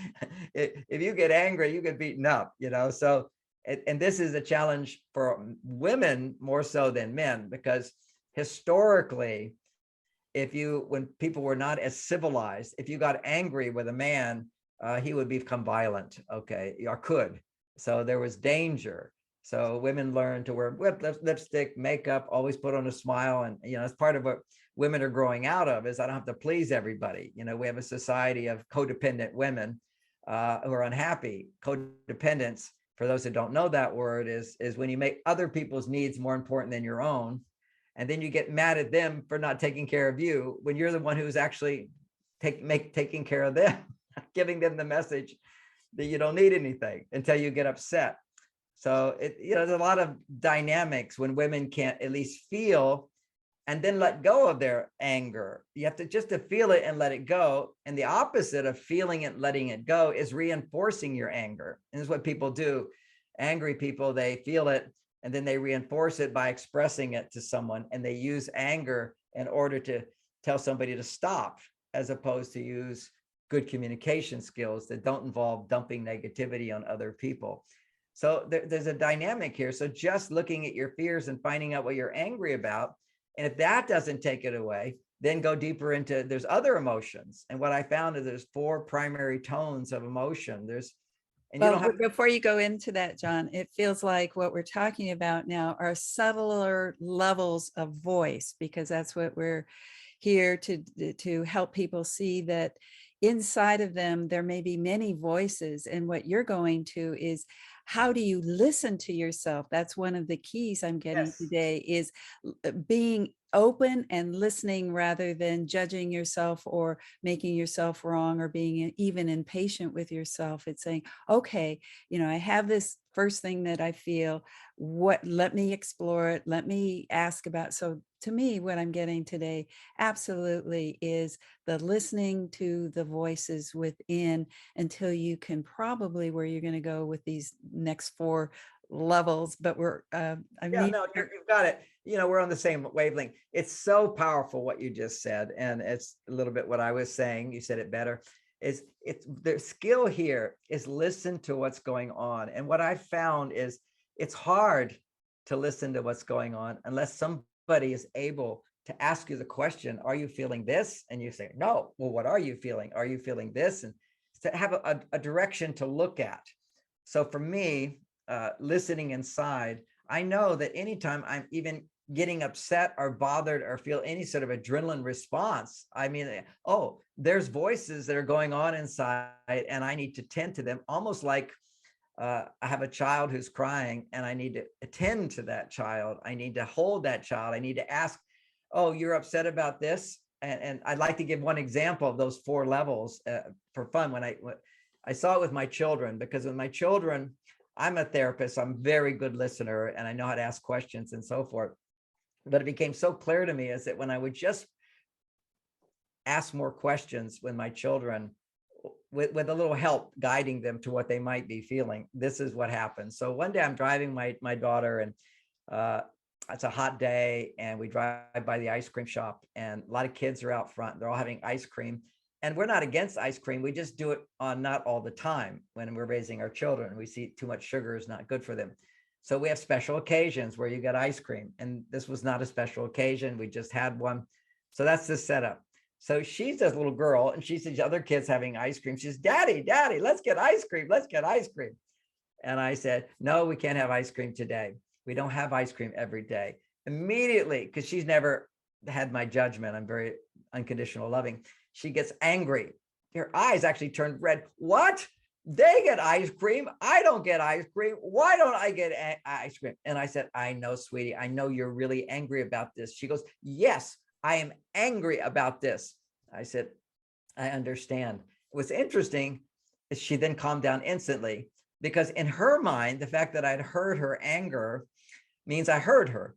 If you get angry, you get beaten up, you know? So, and this is a challenge for women more so than men, because historically, when people were not as civilized, if you got angry with a man, he would become violent, okay, or could. So there was danger. So women learned to wear lipstick, makeup, always put on a smile. And, you know, it's part of what women are growing out of, is I don't have to please everybody. You know, we have a society of codependent women who are unhappy. Codependence, for those who don't know that word, is when you make other people's needs more important than your own. And then you get mad at them for not taking care of you when you're the one who's actually taking care of them, giving them the message that you don't need anything until you get upset. So you know, there's a lot of dynamics when women can't at least feel and then let go of their anger. You have to just to feel it and let it go. And the opposite of feeling it, letting it go, is reinforcing your anger. And this is what people do. Angry people, they feel it and then they reinforce it by expressing it to someone. And they use anger in order to tell somebody to stop, as opposed to use good communication skills that don't involve dumping negativity on other people. So there's a dynamic here. So just looking at your fears and finding out what you're angry about, and if that doesn't take it away, then go deeper into, there's other emotions. And what I found is there's 4 primary tones of emotion. And you don't have. Before you go into that, John, it feels like what we're talking about now are subtler levels of voice, because that's what we're here to help people see, that inside of them, there may be many voices. And what you're going to is, how do you listen to yourself? That's one of the keys I'm getting today, is being open and listening rather than judging yourself or making yourself wrong or being even impatient with yourself. It's saying, okay, I have this first thing that I feel, let me explore it, let me ask about. So to me, what I'm getting today absolutely is the listening to the voices within until you can probably where you're going to go with these next 4 levels, but I Yeah, mean, no, you've got it. We're on the same wavelength. It's so powerful what you just said. And it's a little bit what I was saying. You said it better. It's the skill here is listen to what's going on. And what I found is it's hard to listen to what's going on unless somebody is able to ask you the question, are you feeling this? And you say, no. Well, what are you feeling? Are you feeling this? And to have a direction to look at. So for me, listening inside, I know that anytime I'm even getting upset or bothered or feel any sort of adrenaline response, I mean, oh, there's voices that are going on inside and I need to tend to them, almost like I have a child who's crying and I need to attend to that child. I need to hold that child. I need to ask, oh, you're upset about this? And I'd like to give one example of those 4 levels for fun. When I saw it with my children, because with my children, I'm a therapist, so I'm a very good listener and I know how to ask questions and so forth. But it became so clear to me is that when I would just ask more questions with my children, with a little help guiding them to what they might be feeling, this is what happens. So one day I'm driving my daughter and it's a hot day and we drive by the ice cream shop and a lot of kids are out front. They're all having ice cream. And we're not against ice cream. We just do it on not all the time when we're raising our children. We see too much sugar is not good for them. So we have special occasions where you get ice cream. And this was not a special occasion. We just had one. So that's the setup. So she's this little girl and she sees other kids having ice cream. She says, Daddy, let's get ice cream. Let's get ice cream. And I said, no, we can't have ice cream today. We don't have ice cream every day. Immediately, because she's never had my judgment. I'm very unconditional loving. She gets angry. Her eyes actually turned red. What? They get ice cream. I don't get ice cream. Why don't I get ice cream? And I said, I know, sweetie. I know you're really angry about this. She goes, yes, I am angry about this. I said, I understand. What's interesting is she then calmed down instantly because in her mind, the fact that I'd heard her anger means I heard her.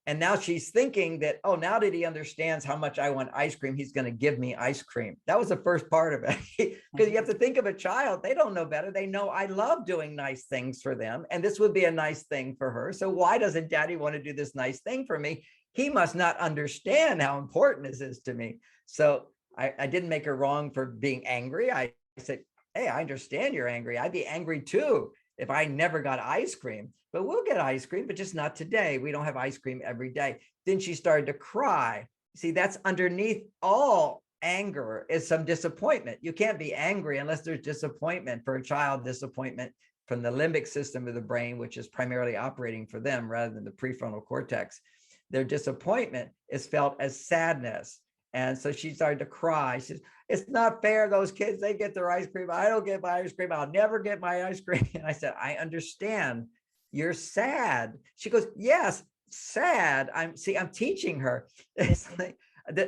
And now she's thinking that, oh, now that he understands how much I want ice cream, he's going to give me ice cream. That was the first part of it. Because you have to think of a child. They don't know better. They know I love doing nice things for them. And this would be a nice thing for her. So why doesn't Daddy want to do this nice thing for me? He must not understand how important this is to me. So I didn't make her wrong for being angry. I said, hey, I understand you're angry. I'd be angry too if I never got ice cream, but we'll get ice cream, but just not today. We don't have ice cream every day. Then she started to cry. See, that's underneath all anger is some disappointment. You can't be angry unless there's disappointment. For a child, disappointment from the limbic system of the brain, which is primarily operating for them rather than the prefrontal cortex. Their disappointment is felt as sadness. And so she started to cry. She says, it's not fair. Those kids, they get their ice cream. I don't get my ice cream. I'll never get my ice cream. And I said, I understand. You're sad. She goes, yes, sad. I'm teaching her like,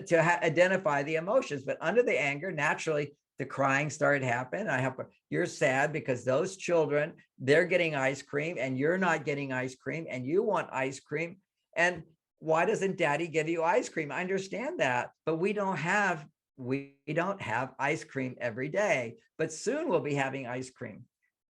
to identify the emotions, but under the anger, naturally, the crying started happening. I help her. You're sad because those children, they're getting ice cream and you're not getting ice cream and you want ice cream. And why doesn't Daddy give you ice cream? I understand that, but we don't have ice cream every day, but soon we'll be having ice cream.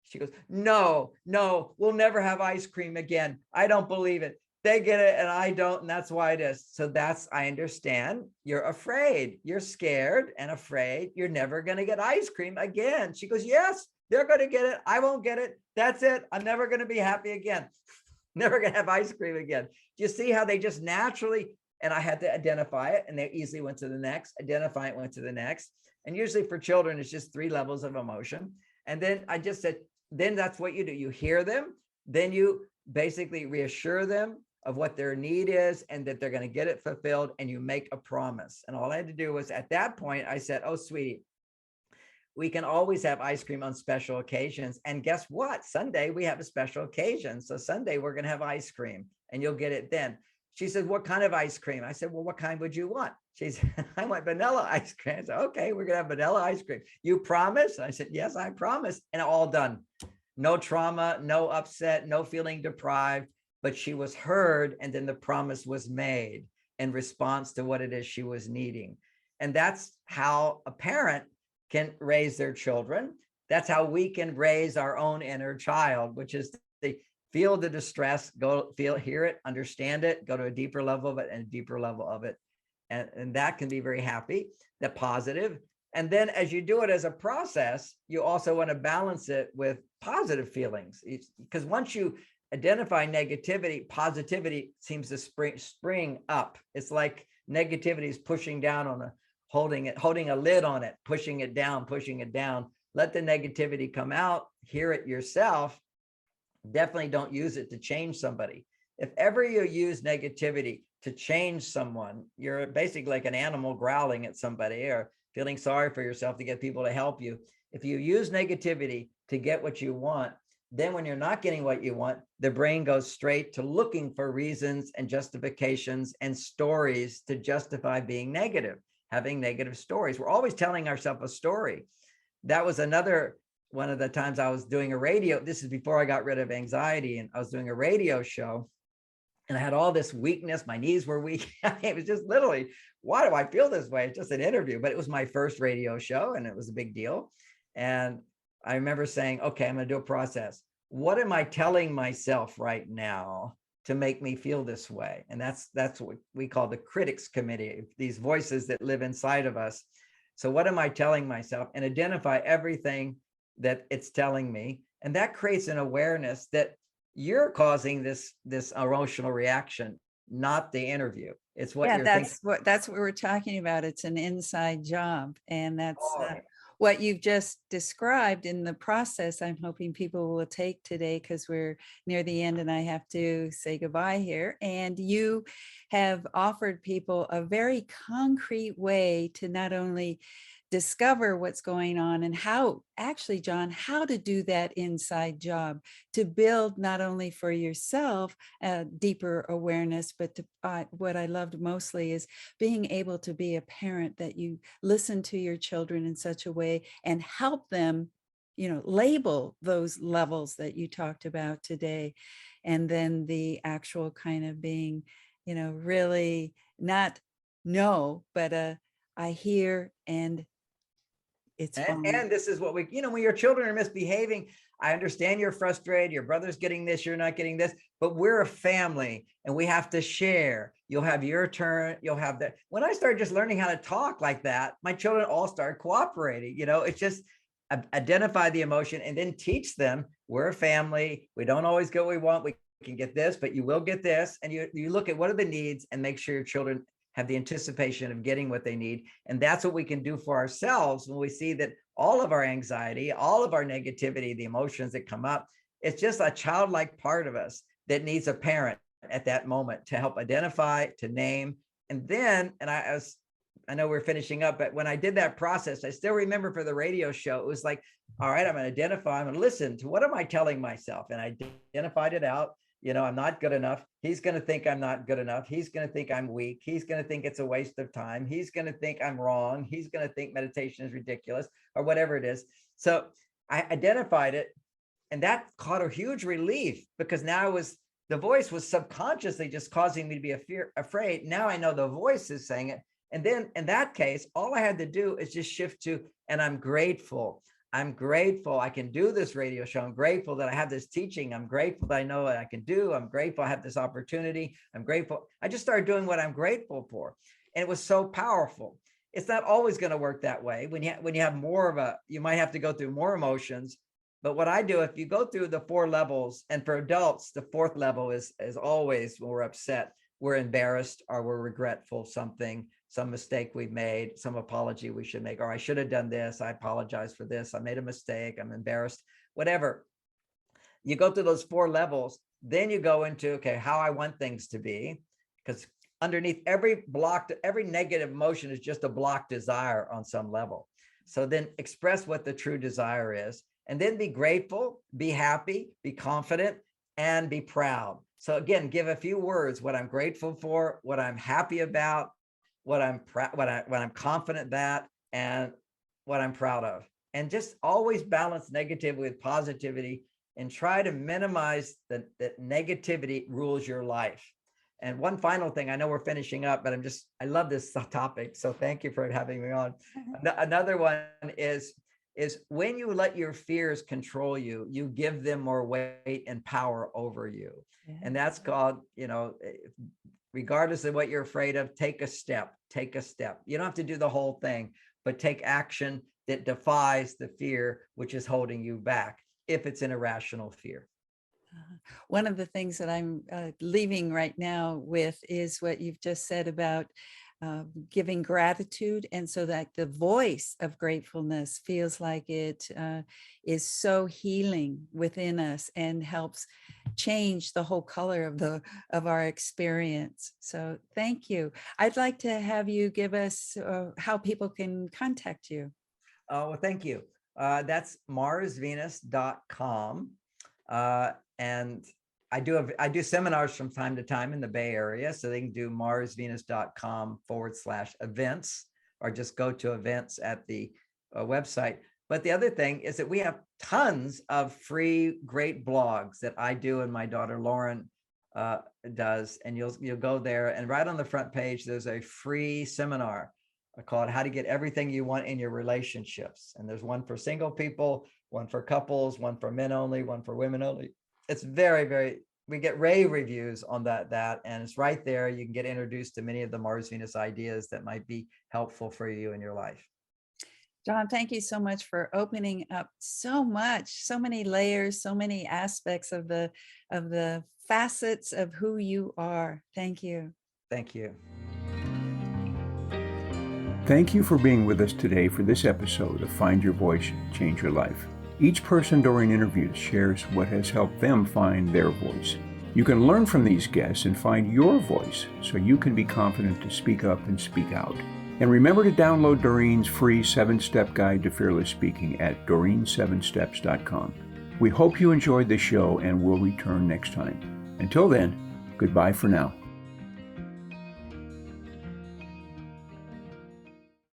She goes, no, we'll never have ice cream again. I don't believe it. They get it and I don't, and that's why it is. So I understand. You're afraid. You're scared and afraid you're never going to get ice cream again. She goes, yes, they're going to get it. I won't get it. That's it. I'm never going to be happy again. Never going to have ice cream again. Do you see how they just naturally, and I had to identify it and they easily went to the next, identify it, went to the next. And usually for children, it's just 3 levels of emotion. And then I just said, then that's what you do. You hear them, then you basically reassure them of what their need is and that they're going to get it fulfilled. And you make a promise. And all I had to do was at that point, I said, oh, sweetie, we can always have ice cream on special occasions. And guess what? Sunday, we have a special occasion. So Sunday, we're going to have ice cream and you'll get it then. She said, what kind of ice cream? I said, well, what kind would you want? She said, I want vanilla ice cream. I said, okay, we're going to have vanilla ice cream. You promise? I said, yes, I promise. And all done. No trauma, no upset, no feeling deprived, but she was heard. And then the promise was made in response to what it is she was needing. And that's how a parent can raise their children. That's how we can raise our own inner child, which is to feel the distress, go feel, hear it, understand it, go to a deeper level of it and a deeper level of it. And that can be very happy, that positive. And then as you do it as a process, you also want to balance it with positive feelings. Because once you identify negativity, positivity seems to spring up. It's like negativity is pushing down on holding a lid on it, pushing it down, pushing it down. Let the negativity come out, hear it yourself. Definitely don't use it to change somebody. If ever you use negativity to change someone, you're basically like an animal growling at somebody or feeling sorry for yourself to get people to help you. If you use negativity to get what you want, then when you're not getting what you want, the brain goes straight to looking for reasons and justifications and stories to justify being negative, having negative stories. We're always telling ourselves a story. That was another one of the times I was doing a radio. This is before I got rid of anxiety, and I was doing a radio show and I had all this weakness. My knees were weak. It was just literally, why do I feel this way? It's just an interview, but it was my first radio show and it was a big deal. And I remember saying, okay, I'm going to do a process. What am I telling myself right now to make me feel this way? And that's what we call the critics committee, these voices that live inside of us. So what am I telling myself? And identify everything that it's telling me. And that creates an awareness that you're causing this emotional reaction, not the interview. It's what you're thinking. That's what we're talking about. It's an inside job. And that's Oh, what you've just described in the process. I'm hoping people will take today because we're near the end and I have to say goodbye here. And you have offered people a very concrete way to not only discover what's going on and how, actually, John, how to do that inside job to build not only for yourself a deeper awareness, but to, what I loved mostly is being able to be a parent that you listen to your children in such a way and help them, label those levels that you talked about today. And then the actual kind of being, really not no, but I hear and it's fine. And this is what we, when your children are misbehaving, I understand you're frustrated, your brother's getting this, you're not getting this, but we're a family and we have to share. You'll have your turn, you'll have that. When I started just learning how to talk like that, my children all started cooperating. It's just identify the emotion and then teach them we're a family. We don't always get what we want. We can get this, but you will get this. And you look at what are the needs and make sure your children have the anticipation of getting what they need. And that's what we can do for ourselves when we see that all of our anxiety, all of our negativity, the emotions that come up, it's just a childlike part of us that needs a parent at that moment to help identify, to name. And then, and I know we're finishing up, but when I did that process, I still remember for the radio show, it was like, all right, I'm going to identify, I'm going to listen to what am I telling myself? And I identified it out. I'm not good enough. He's going to think I'm not good enough. He's going to think I'm weak. He's going to think it's a waste of time. He's going to think I'm wrong. He's going to think meditation is ridiculous or whatever it is. So I identified it, and that caught a huge relief because now the voice was subconsciously just causing me to be afraid. Now I know the voice is saying it. And then in that case, all I had to do is just shift to, and I'm grateful. I'm grateful I can do this radio show. I'm grateful that I have this teaching. I'm grateful that I know what I can do. I'm grateful I have this opportunity. I'm grateful. I just started doing what I'm grateful for. And it was so powerful. It's not always going to work that way. When you have more you might have to go through more emotions. But what I do, if you go through the 4 levels, and for adults, the 4th level is always when we're upset, we're embarrassed or we're regretful, some mistake we've made, some apology we should make, or I should have done this. I apologize for this. I made a mistake. I'm embarrassed, whatever. You go through those 4 levels, then you go into, okay, how I want things to be, because underneath every negative emotion is just a blocked desire on some level. So then express what the true desire is, and then be grateful, be happy, be confident, and be proud. So again, give a few words, what I'm grateful for, what I'm happy about, what I'm what I'm confident that, and what I'm proud of. And just always balance negativity with positivity and try to minimize that negativity rules your life. And one final thing, I know we're finishing up, but I love this topic. So thank you for having me on. Another one is when you let your fears control you, you give them more weight and power over you. Yeah. And that's called, regardless of what you're afraid of, take a step. You don't have to do the whole thing, but take action that defies the fear, which is holding you back, if it's an irrational fear. One of the things that I'm leaving right now with is what you've just said about giving gratitude. And so that the voice of gratefulness feels like it is so healing within us and helps change the whole color of our experience. So thank you. I'd like to have you give us how people can contact you. Oh, well, thank you. That's marsvenus.com. And I do seminars from time to time in the Bay Area, so they can do marsvenus.com/events, or just go to events at the website. But the other thing is that we have tons of free, great blogs that I do and my daughter Lauren does, and you'll go there, and right on the front page there's a free seminar called How to Get Everything You Want in Your Relationships. And there's one for single people, one for couples, one for men only, one for women only. It's very, we get rave reviews on that, and it's right there. You can get introduced to many of the Mars Venus ideas that might be helpful for you in your life. John, thank you so much for opening up so much, so many layers, so many aspects of the facets of who you are. Thank you. Thank you. Thank you for being with us today for this episode of Find Your Voice, Change Your Life. Each person during interviews shares what has helped them find their voice. You can learn from these guests and find your voice so you can be confident to speak up and speak out. And remember to download Doreen's free 7-step guide to fearless speaking at doreen7steps.com. We hope you enjoyed the show and will return next time. Until then, goodbye for now.